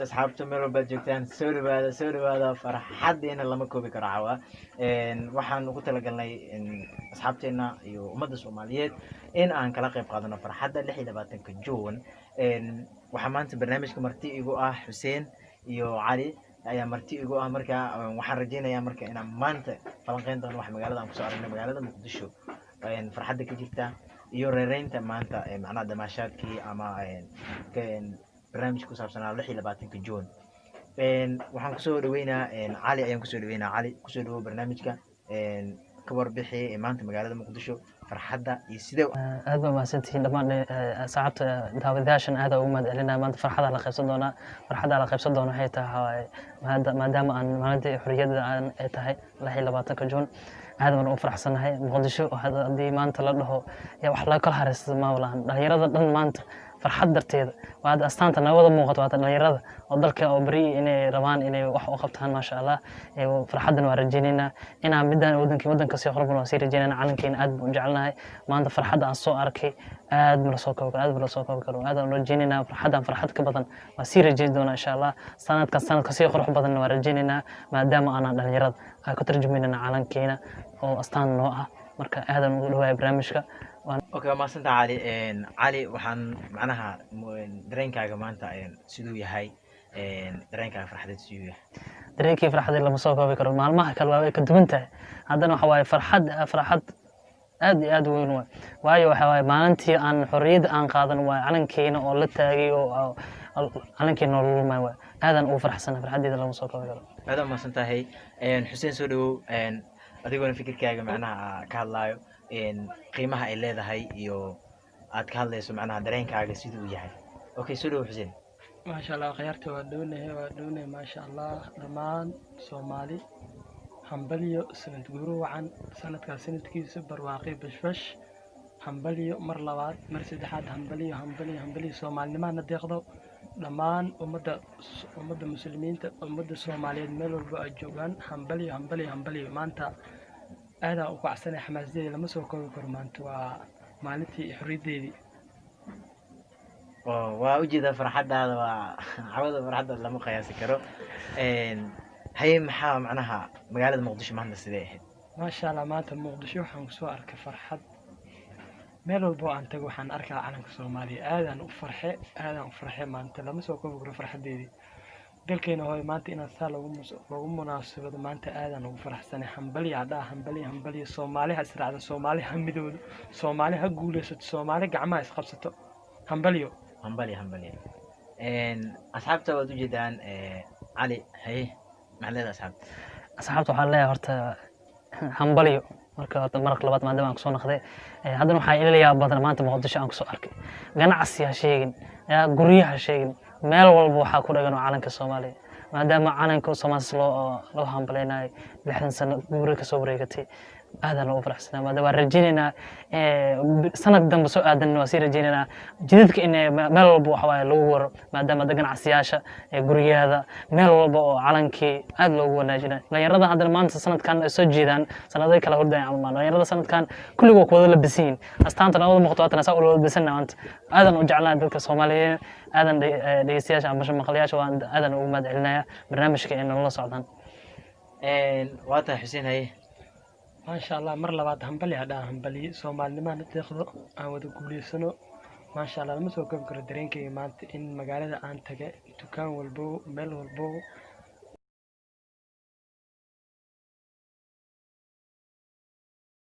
أصحابته ميرو بجوكتان سوري هذا فرحدينا لما كوبي كراعوا waxaan ugu talagalnay asxaabteena iyo ummadda Soomaaliyeed in aan kala qayb qaadano farxadda 26 Juun waxa maanta barnaamijka marti igu ah Xuseen iyo Cali ayaa marti igu ah marka waxaan rajeynayaa marka inaan maanta falanqeyn doono wax magaalada aan ku soo aragnay magaalada Muqdisho farxadda ka jirta iyo reereynta maanta macnaha damaashaadkii ama barnaamij ku saabsan 26 Juun waxaan kusoo dhaweynaa Cali ayaan kusoo dhaweynaa Cali kusoo dhawo barnaamijka ka warbixi maanta magaalada Muqdisho farxadda iyo sidoo aad baa mahadsantihiin dhammaan saacabta daawadayaashan aad ugu mahadcelinaa maanta farxadda la qaybsan doona waxay tahay maadaama aan maalintii xorriyadda ay tahay 26 Juun aad baan u faraxsanahay Muqdisho haddii maanta la dhaho wax la kala hareysto ma walahan dhalinyarada dhan maanta farxad darteeda waa astaanta nabada muuqato waa dhalinyarada oo dalka oo bari inay rabaan inay wax u qabtaan ma sha Allah farxadan waa rajeynayna inaan midaan wadanka si horumar oo si rajeynayna calankeena aad baan u jecelnahay maanta farxadda aan soo arkay aad ma la soo koobo aad aan rajeynayna farxad ka badan waa si rajeyn doona insha Allah sanadka si qurux badan waa rajeynayna maadaama aan dhalinyarada ay ku tarjumayna calankeena oo astaan noo ah marka aad aan ugu dhawaay barnaamijka اوكي ما سنت علي علي وحن معناها درينكاga maanta sidoo yahay dareenkaaga farxadeed sidoo yahay dareenkii farxadeed lama soo koobi karo maalmaha kale waa ka duwan tahay haddana waxa waaye farxad aad iyo aad weyn waayo waxa waaye maalintii aan xorriyada aan qaadan waa calankeena oo la taagay oo calankeena oo lulmay waa aadan u farxsanahay farxadeeda lama soo koobi karo aad ma santahay Xuseen soo dhawo adigoo fikirkaaga macnaha ka hadlaayo qiimaha ay leedahay iyo aad ka hadlayso macnaha dareenkaaga sidoo yahay okay soo dhawo Xuseen ما شاء الله خيرت ودونه ما شاء الله دمان سومالي حنبليو سنة جورو عن سنة كسنة كيس برواقي بشفش حنبليو مر لواد مر سدحات حنبليو سومالي ما نديقضو دمان ومدة مسلمين ومدة سوماليين ملو بأجوغان حنبليو ما أنت أنا وقعسني حماس دي لما سو كوي كرمانت ومالتي حريدي وأوجد فرحة هذا وعوض فرحة لما قياسي كرو هي محا معناها مقالة مقدشو مهندس سيديه ما شاء الله ما أنت مقدشو حنكسو أرك فرحة ميلو البو أنت وحن أركع عنك سومالي آذان وفرحة ما أنت لما سو كوي فرحة دي dalkeena hooy maanta inaan saa lagu munaasabado maanta aadan ugu faraxsanahay hambali Soomaali ha israacdo Soomaali ha midoodo Soomaali ha guuleysato Soomaali gacmaha isqabsato hambaliyo asxaabta wad u jeedaan Cali hay macallada asxaabta waxaa leeyahay horta hambaliyo marka labaad maadaama aan soo noqday haddana waxaa ila yaab badan maanta Muqdisho aan ku soo arkay ganacsi ha sheegin guryaha sheegin meel walba waxa ku dhagan calanka Soomaaliya maadaama calanka Soomaaliya loo hambaleynayo 60 sano guuri ka soo wareegatay aadan loo faraxsanaa maadaama rajeynayna sanad dambe soo aadan waa si rajeynayna jidadka in meel walba waxa waaye lagu waro maadaama ganacsiyaasha guriyada meel walba oo calankii aad loogu wanaajinayo dhalinyarada hadda maanta sanadkan soo jeedaan sanaday kala hordayaan ama dhalinyarada sanadkan kulligood wada labisiin astaanta nabada muuqato saa wada labisana maanta aadan u jeclaan dadka Soomaaliyeed aadan dhageystayaasha ama maqlayaasha waan aadan ugu mahadcelinaya barnaamijka in la socdaan waata Xuseen hay ما شاء الله مر لبعض هنبلي Soomaali ma natiiqdo aan wada guuleysano ما شاء الله لما soo koob karo dareenkayga maanta in magaalada aan tagay dukaan walbo meel walbo